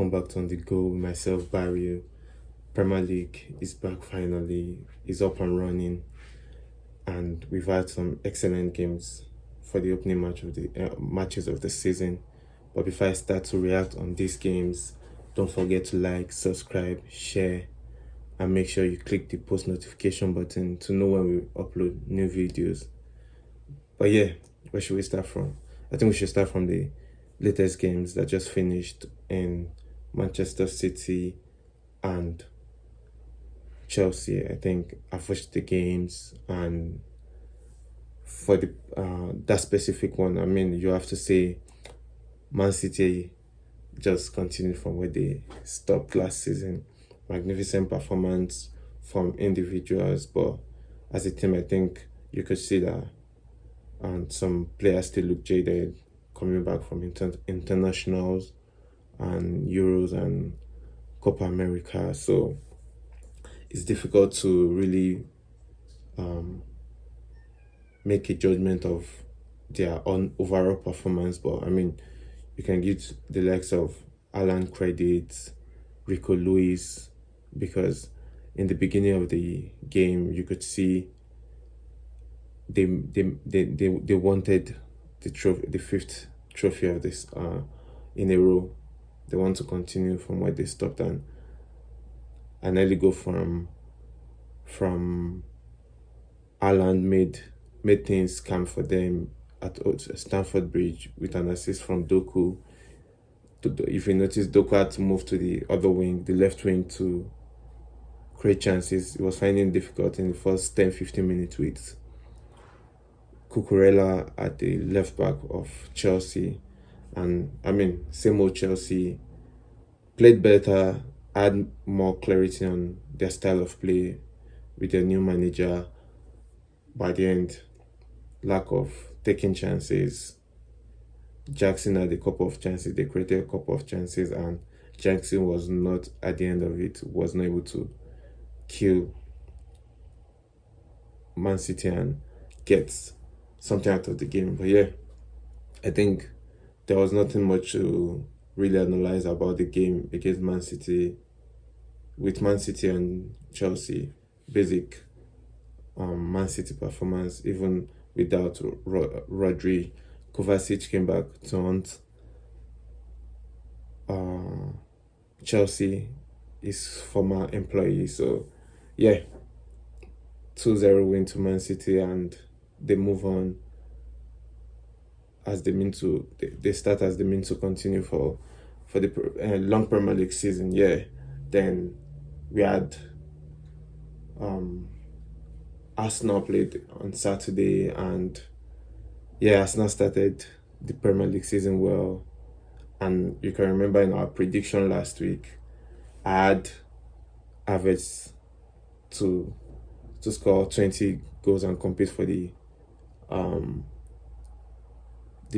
welcome back to On The Go with myself, Bariu. Premier League is back finally, is up and running, and we've had some excellent games for the opening matches of the season. But before I start to react on these games, don't forget to like, subscribe, share, and make sure you click the post notification button to know when we upload new videos. But yeah, where should we start from? I think we should start from the latest games that just finished in Manchester City and Chelsea. I think I've watched the games, and for the that specific one, I mean, you have to say Man City just continued from where they stopped last season. Magnificent performance from individuals, but as a team, I think you could see that, and some players still look jaded coming back from internationals and Euros and Copa America. So it's difficult to really make a judgment of their own overall performance. But I mean, you can give the likes of Haaland credit, Rico Lewis, because in the beginning of the game, you could see they wanted the trophy, the fifth trophy of this in a row. They want to continue from where they stopped, and an early goal from Haaland made things calm for them at Stamford Bridge with an assist from Doku. If you notice, Doku had to move to the other wing, the left wing, to create chances. He was finding it difficult in the first 10-15 minutes with Cucurella at the left back of Chelsea. And I mean, same old Chelsea, played better, had more clarity on their style of play with their new manager. By the end, lack of taking chances. Jackson had a couple of chances, they created a couple of chances, and Jackson was not, at the end of it, was not able to kill Man City and get something out of the game. But yeah, I think there was nothing much to really analyze about the game against Man City. With Man City and Chelsea, basic Man City performance, even without Rodri. Kovacic came back to haunt Chelsea, his former employee. So yeah, 2-0 win to Man City, and they move on as they mean to. They start as they mean to continue for the long Premier League season. Yeah, then we had Arsenal played on Saturday, and yeah, Arsenal started the Premier League season well. And you can remember in our prediction last week, I had Havertz to score 20 goals and compete for the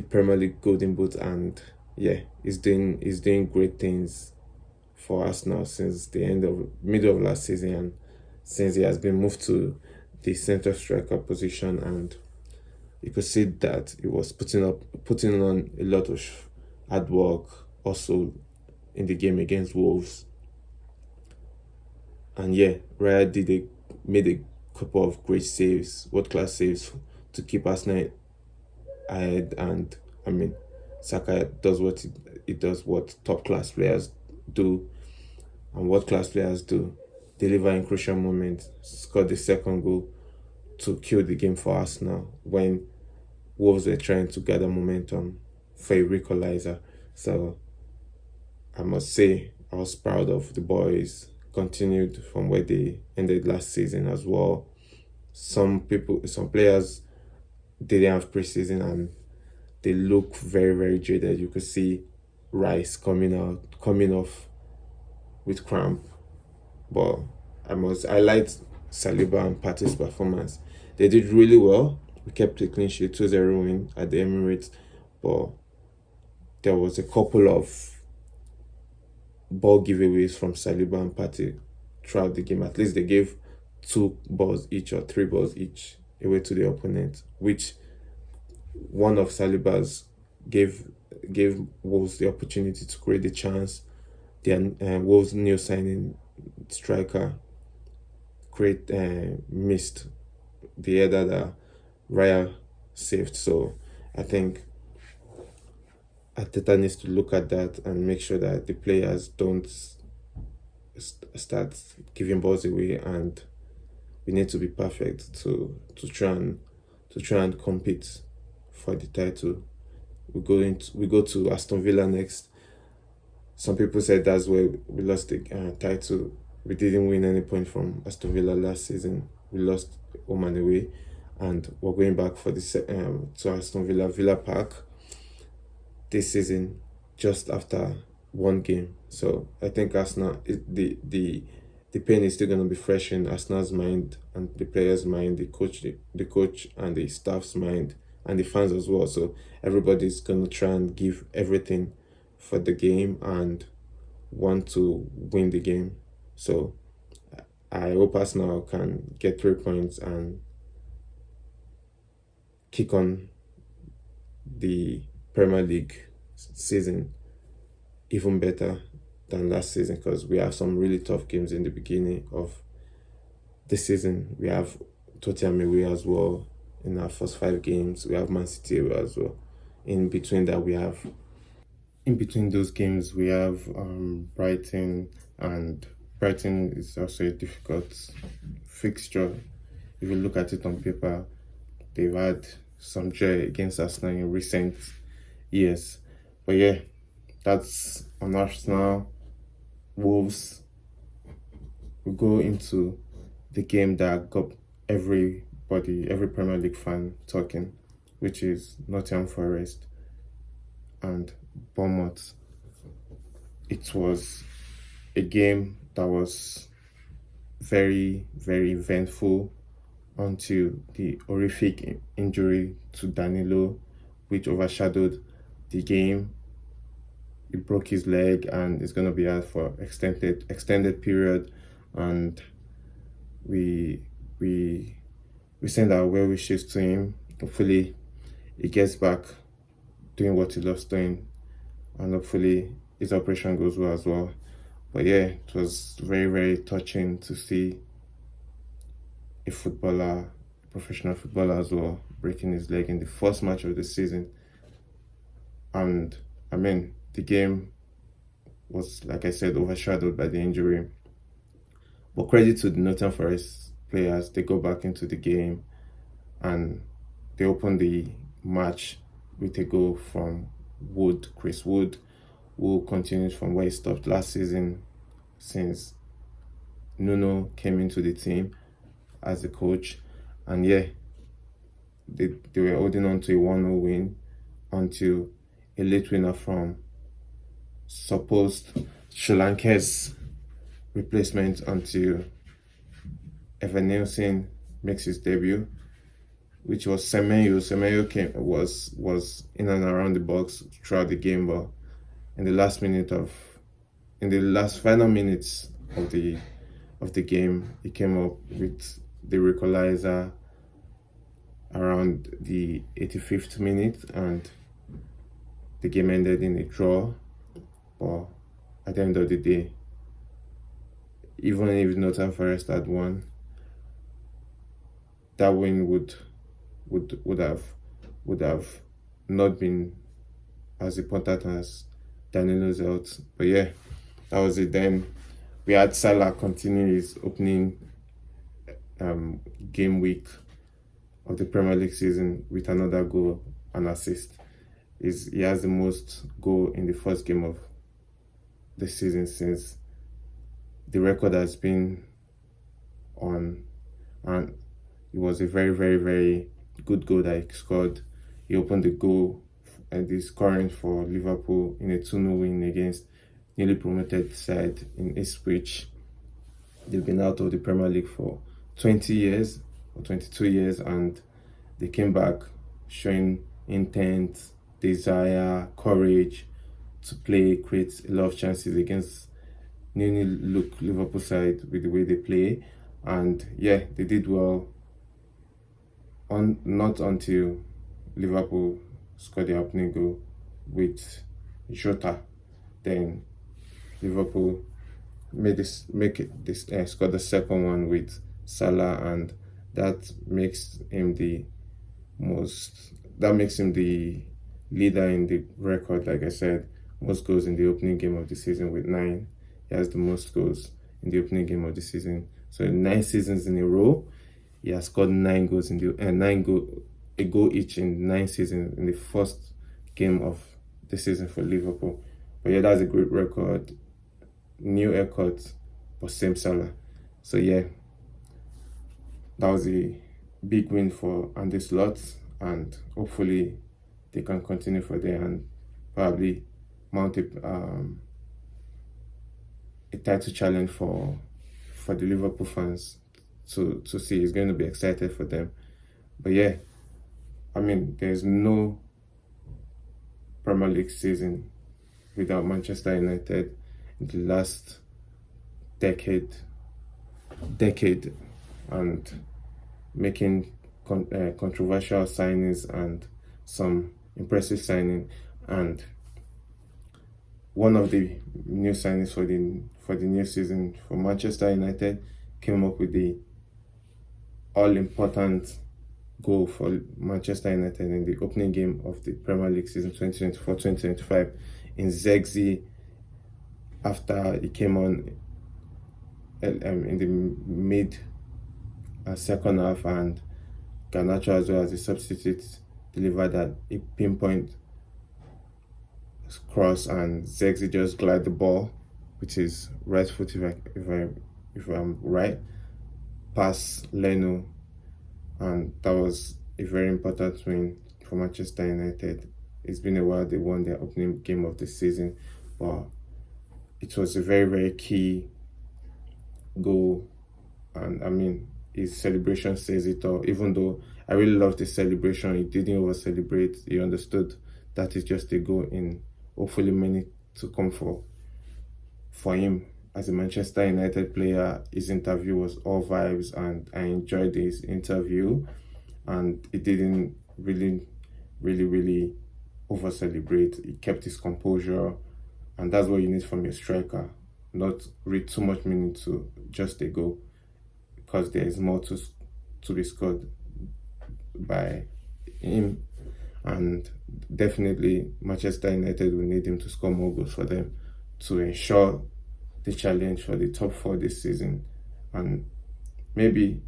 Premier League Golden Boot, and yeah, he's doing great things for Arsenal since the middle of last season, and since he has been moved to the center striker position, and you could see that he was putting on a lot of hard work also in the game against Wolves. And yeah, Raya made a couple of great saves, world-class saves, to keep Arsenal ahead. And I mean, Saka does what he does, what top-class players do and world-class players do: deliver in crucial moments, scored the second goal to kill the game for Arsenal when Wolves were trying to gather momentum for a equalizer. So I must say, I was proud of the boys. Continued from where they ended last season as well. Some players didn't have preseason and they look very, very jaded. You could see Rice coming off with cramp. But I must highlight Saliba and Partey's performance. They did really well. We kept a clean sheet, 2-0 win at the Emirates, but there was a couple of ball giveaways from Saliba and Partey throughout the game. At least they gave 2 balls each or 3 balls each away to the opponent, which one of Saliba's gave Wolves the opportunity to create the chance Their Wolves' new signing striker missed the header that Raya saved. So I think Arteta needs to look at that and make sure that the players don't start giving balls away, and we need to be perfect to try and compete for the title. We go to Aston Villa next. Some people said that's where we lost the title. We didn't win any point from Aston Villa last season. We lost home and away, and we're going back for to Aston Villa Park this season, just after one game. So I think Arsenal, the pain is still going to be fresh in Arsenal's mind and the players' mind, the coach and the staff's mind, and the fans as well. So everybody's going to try and give everything for the game and want to win the game. So I hope Arsenal can get 3 points and kick on the Premier League season even better than last season, because we have some really tough games in the beginning of the season. We have Tottenham away as well in our first 5 games. We have Man City away as well. In between those games, we have Brighton, and Brighton is also a difficult fixture. If you look at it on paper, they've had some joy against Arsenal in recent years. But yeah, that's on Arsenal. Wolves. We go into the game that got every Premier League fan talking, which is Nottingham Forest and Bournemouth. It was a game that was very, very eventful until the horrific injury to Danilo, which overshadowed the game. He broke his leg and is going to be out for extended period, and we send our well wishes to him. Hopefully he gets back doing what he loves doing, and hopefully his operation goes well as well. But yeah, it was very, very touching to see a professional footballer as well, breaking his leg in the first match of the season. And I mean, the game was, like I said, overshadowed by the injury. But credit to the Nottingham Forest players, they go back into the game and they open the match with a goal from Chris Wood, who continued from where he stopped last season since Nuno came into the team as a coach. And yeah, they were holding on to a 1-0 win until a late winner from supposed Sri Lanka's replacement, until Evan Nielsen makes his debut, which was Semenyo. Semenyo was in and around the box throughout the game, but in the last final minutes of the game, he came up with the equalizer around the 85th minute, and the game ended in a draw. But at the end of the day, even if Nottingham Forest had won, that win would have not been as important as Danilo's health. But yeah, that was it. Then we had Salah continue his opening game week of the Premier League season with another goal and assist. He has the most goal in the first game of the season since the record has been on, and it was a very, very, very good goal that he scored. He opened the goal and the scoring for Liverpool in a 2-0 win against newly promoted side in Ipswich. They've been out of the Premier League for 20 years or 22 years, and they came back showing intent, desire, courage to play, create a lot of chances against newly look Liverpool side with the way they play. And yeah, they did well not until Liverpool scored the opening goal with Jota. Then Liverpool scored the second one with Salah, and that makes him the leader in the record. Like I said, most goals in the opening game of the season with 9. He has the most goals in the opening game of the season. So in 9 seasons in a row, he has scored 9 goals in the a goal each in 9 seasons in the first game of the season for Liverpool. But yeah, that's a great record. New haircut, but same Salah. So yeah, that was a big win for Andy Slot, and hopefully they can continue for there and probably mount a title challenge for the Liverpool fans to see. It's going to be excited for them. But yeah, I mean, there's no Premier League season without Manchester United in the last decade, and making controversial signings and some impressive signing. And one of the new signings for the new season for Manchester United came up with the all-important goal for Manchester United in the opening game of the Premier League season 2024-2025 in Zirkzee, after he came on in the mid second half, and Garnacho, as well as the substitute, delivered that a pinpoint cross, and Zirkzee just glide the ball with his right foot, if I'm right, past Leno, and that was a very important win for Manchester United. It's been a while they won their opening game of the season, but it was a very, very key goal. And I mean, his celebration says it all. Even though I really loved his celebration, he didn't over celebrate. He understood that is just a goal in hopefully many to come for him. As a Manchester United player, his interview was all vibes, and I enjoyed his interview, and he didn't really over celebrate. He kept his composure, and that's what you need from your striker. Not read too much meaning to just a goal, because there is more to be scored by him, and definitely Manchester United will need him to score more goals for them to ensure the challenge for the top 4 this season, and maybe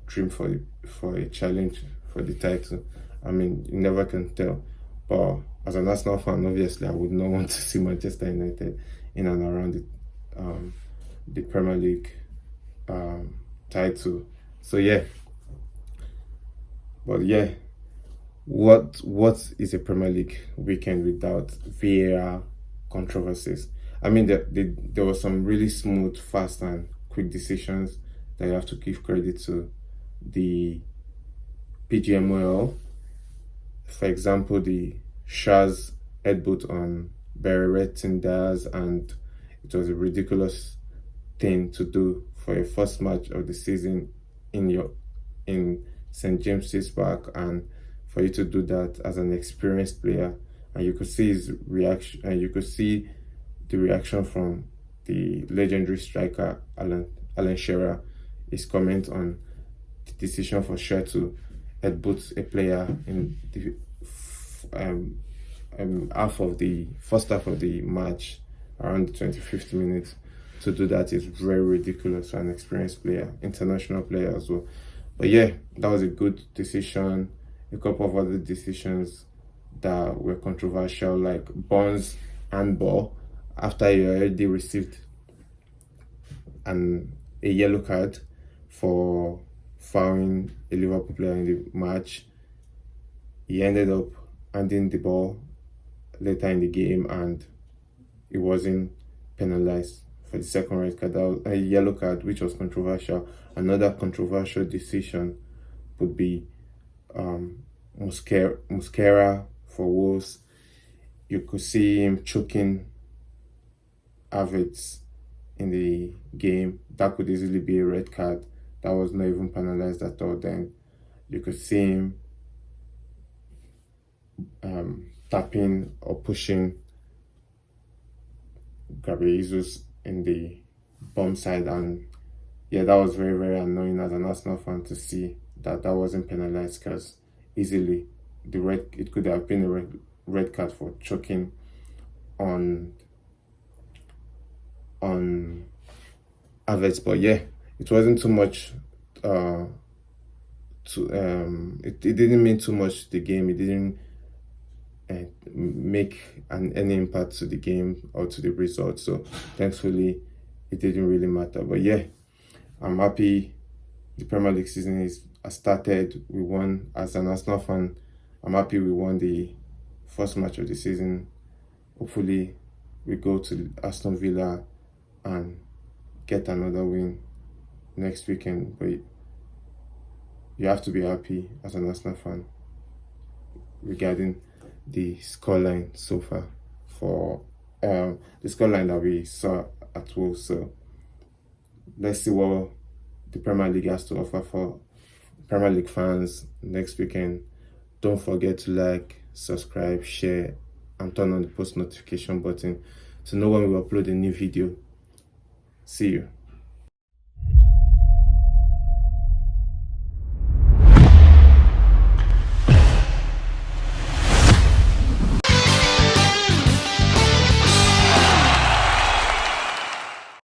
dream for a challenge for the title. I mean, you never can tell, but as an Arsenal fan, obviously I would not want to see Manchester United in and around the Premier League title. So yeah, but yeah, what is a Premier League weekend without VAR controversies? I mean, there were some really smooth, fast, and quick decisions that you have to give credit to the PGMOL. For example, the Schar's headbutt on Bariu REACTS, and it was a ridiculous thing to do for your first match of the season in St. James's Park, and for you to do that as an experienced player. And you could see his reaction, and you could see the reaction from the legendary striker Alan Shearer, his comment on the decision for Schar to headbutt a player in the first half of the match, around the 25th minute. To do that is very ridiculous for an experienced player, international player as well. But yeah, that was a good decision. A couple of other decisions that were controversial, like Bonds handball, after he already received a yellow card for fouling a Liverpool player in the match. He ended up handing the ball later in the game, and he wasn't penalized for the second red card. That was a yellow card, which was controversial. Another controversial decision would be Mosquera for Wolves. You could see him choking Havertz in the game. That could easily be a red card. That was not even penalized at all. Then you could see him tapping or pushing Gabriel Jesus in the bum side, and yeah, that was very, very annoying as an Arsenal fan to see that that wasn't penalized, because easily it could have been a red card for choking on Havertz. But yeah, it wasn't too much it didn't mean too much to the game. It didn't make any impact to the game or to the result, so thankfully it didn't really matter. But yeah, I'm happy the Premier League season has started. We won. As an Arsenal fan, I'm happy we won the first match of the season. Hopefully we go to Aston Villa and get another win next weekend. But you have to be happy as an Arsenal fan regarding the scoreline so far, for the scoreline that we saw at Wolves. So let's see what the Premier League has to offer for Premier League fans next weekend. Don't forget to like, subscribe, share, and turn on the post notification button to know when we upload a new video. See you.